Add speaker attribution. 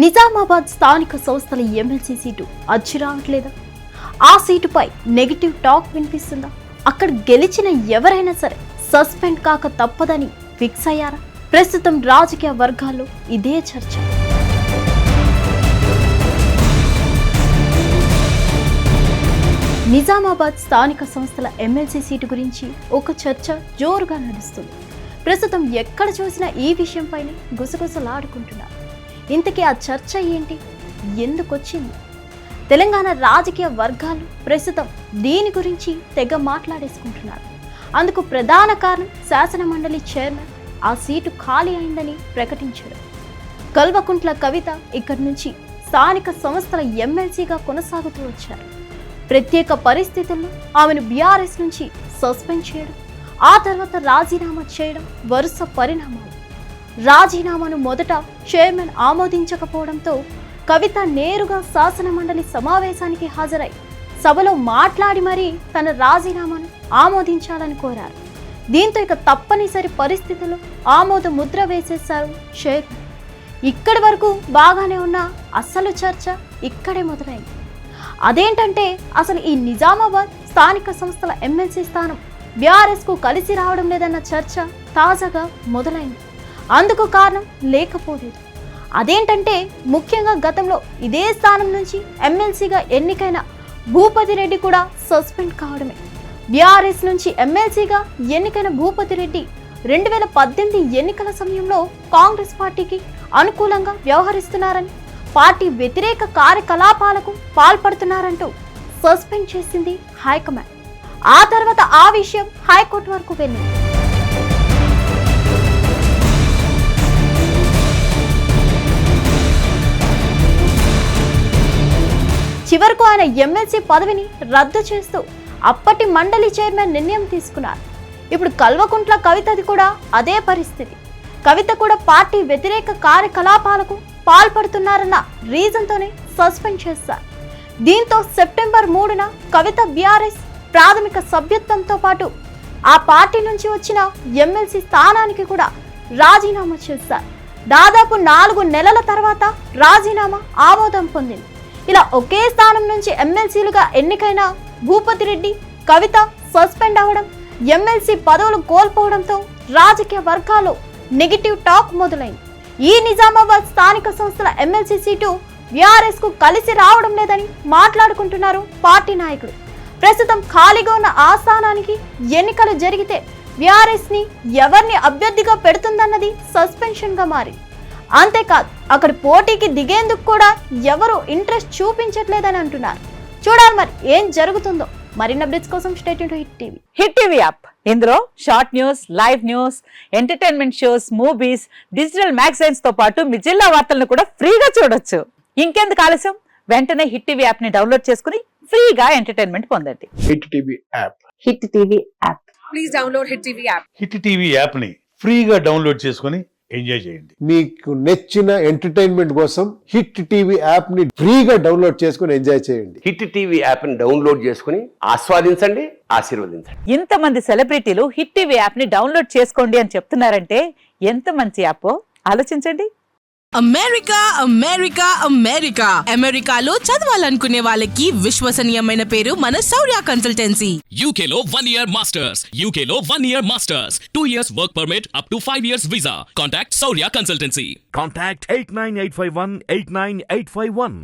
Speaker 1: నిజామాబాద్ స్థానిక సంస్థల MLC seat అచ్చి రావట్లేదా? ఆ సీటుపై నెగిటివ్ టాక్ వినిపిస్తుందా? అక్కడ గెలిచిన ఎవరైనా సరే సస్పెండ్ కాక తప్పదని ఫిక్స్ అయ్యారా? ప్రస్తుతం రాజకీయ వర్గాల్లో ఇదే చర్చ. నిజామాబాద్ స్థానిక సంస్థల ఎమ్మెల్సీ సీటు గురించి ఒక చర్చ జోరుగా నడుస్తుంది. ప్రస్తుతం ఎక్కడ చూసినా ఈ విషయంపైనే గుసగుసలాడుకుంటున్నారు. ఇంతకీ ఆ చర్చ ఏంటి? ఎందుకొచ్చింది? తెలంగాణ రాజకీయ వర్గాలు ప్రస్తుతం దీని గురించి తెగ మాట్లాడేసుకుంటున్నారు. అందుకు ప్రధాన కారణం శాసనమండలి చైర్మన్ ఆ సీటు ఖాళీ అయిందని ప్రకటించారు. కల్వకుంట్ల కవిత ఇక్కడి నుంచి స్థానిక సంస్థల ఎమ్మెల్సీగా కొనసాగుతూ వచ్చారు. ప్రత్యేక పరిస్థితుల్లో ఆమెను బీఆర్ఎస్ నుంచి సస్పెండ్ చేయడం, ఆ తర్వాత రాజీనామా చేయడం వరుస పరిణామాలు. రాజీనామాను మొదట చైర్మన్ ఆమోదించకపోవడంతో కవిత నేరుగా శాసనమండలి సమావేశానికి హాజరై సభలో మాట్లాడి మరీ తన రాజీనామాను ఆమోదించాలని కోరారు. దీంతో ఇక తప్పనిసరి పరిస్థితుల్లో ఆమోద ముద్ర వేసేశారు చైర్మన్. ఇక్కడి వరకు బాగానే ఉన్న అసలు చర్చ ఇక్కడే మొదలైంది. అదేంటంటే అసలు ఈ నిజామాబాద్ స్థానిక సంస్థల ఎమ్మెల్సీ స్థానం బీఆర్ఎస్ కు కలిసి రావడం లేదన్న చర్చ తాజాగా మొదలైంది. అందుకు కారణం లేకపోలేదు. అదేంటంటే ముఖ్యంగా గతంలో ఇదే స్థానం నుంచి ఎమ్మెల్సీగా ఎన్నికైన భూపతి రెడ్డి కూడా సస్పెండ్ కావడమే. బీఆర్ఎస్ నుంచి ఎమ్మెల్సీగా ఎన్నికైన భూపతి రెడ్డి 2018 ఎన్నికల సమయంలో కాంగ్రెస్ పార్టీకి అనుకూలంగా వ్యవహరిస్తున్నారని, పార్టీ వ్యతిరేక కార్యకలాపాలకు పాల్పడుతున్నారంటూ సస్పెండ్ చేసింది హైకమాండ్. ఆ తర్వాత ఆ విషయం హైకోర్టు వరకు వెళ్ళింది. చివరకు ఆయన ఎమ్మెల్సీ పదవిని రద్దు చేస్తూ అప్పటి మండలి చైర్మన్ నిర్ణయం తీసుకున్నారు. ఇప్పుడు కల్వకుంట్ల కవితది కూడా అదే పరిస్థితి. కవిత కూడా పార్టీ వ్యతిరేక కార్యకలాపాలకు పాల్పడుతున్నారన్న రీజన్తోనే సస్పెండ్ చేశారు. దీంతో సెప్టెంబర్ 3న కవిత బీఆర్ఎస్ ప్రాథమిక సభ్యత్వంతో పాటు ఆ పార్టీ నుంచి వచ్చిన ఎమ్మెల్సీ స్థానానికి కూడా రాజీనామా చేశారు. దాదాపు 4 నెలల తర్వాత రాజీనామా ఆమోదం పొందింది. ఇలా ఒకే స్థానం నుంచి ఎమ్మెల్సీలుగా ఎన్నికైన భూపతి రెడ్డి, కవిత సస్పెండ్ అవ్వడం, ఎమ్మెల్సీ పదవులు కోల్పోవడంతో రాజకీయ వర్గాల్లో నెగిటివ్ టాక్ మొదలైంది. ఈ నిజామాబాద్ స్థానిక సంస్థల ఎమ్మెల్సీ సీటు బీఆర్ఎస్ కు కలిసి రావడం లేదని మాట్లాడుకుంటున్నారు పార్టీ నాయకులు. ప్రస్తుతం ఖాళీగా ఉన్న ఆ స్థానానికి ఎన్నికలు జరిగితే బీఆర్ఎస్ ని ఎవరిని అభ్యర్థిగా పెడుతుందన్నది సస్పెన్షన్ గా మారింది. అంతేకాదు అక్కడ పోటీకి దిగేందుకు కూడా ఎవరు ఇంట్రెస్ట్ చూపించట్లేదని అంటున్నారు. చూడాలి మరి ఏం జరుగుతుందో. మరిన్ని అప్డేట్స్ కోసం stay tuned to hit TV.
Speaker 2: Hit TV app, ఇందులో short news, live news, entertainment shows, movies, digital magazines తో పాటు మీ జిల్లా వార్తలను కూడా ఫ్రీగా చూడొచ్చు. ఇంకెందుకు ఆలస్యం, వెంటనే హిట్ టీవీ యాప్ ని డౌన్లోడ్ చేసుకుని ఫ్రీగా ఎంటర్టైన్మెంట్ పొందండి.
Speaker 3: Hit TV app.
Speaker 2: Hit TV app.
Speaker 4: Please download hit TV app.
Speaker 5: Hit TV app ని ఫ్రీగా డౌన్లోడ్ చేసుకుని ఎంజాయ్ చేయండి.
Speaker 3: మీకు నచ్చిన ఎంటర్టైన్మెంట్ కోసం హిట్ టీవీ యాప్ ని ఫ్రీగా డౌన్లోడ్ చేసుకుని ఎంజాయ్ చేయండి.
Speaker 6: హిట్ టీవీ యాప్ ని డౌన్లోడ్ చేసుకుని ఆస్వాదించండి, ఆశీర్వదించండి.
Speaker 2: ఇంతమంది సెలబ్రిటీలు హిట్ టీవీ యాప్ ని డౌన్లోడ్ చేసుకోండి అని చెప్తున్నారంటే ఎంత మంచి యాప్ ఆలోచించండి.
Speaker 7: అమెరికా అమెరికా అమెరికా అమెరికాలో చదవాలనుకునే వాళ్ళకి విశ్వసనీయమైన పేరు మన శౌర్య కన్సల్టెన్సీ.
Speaker 8: UK లో 1 year masters. UK లో 1 year masters. 2 years work permit up to 5 years visa. Contact Saurya Consultancy.
Speaker 9: Contact 89851 89851.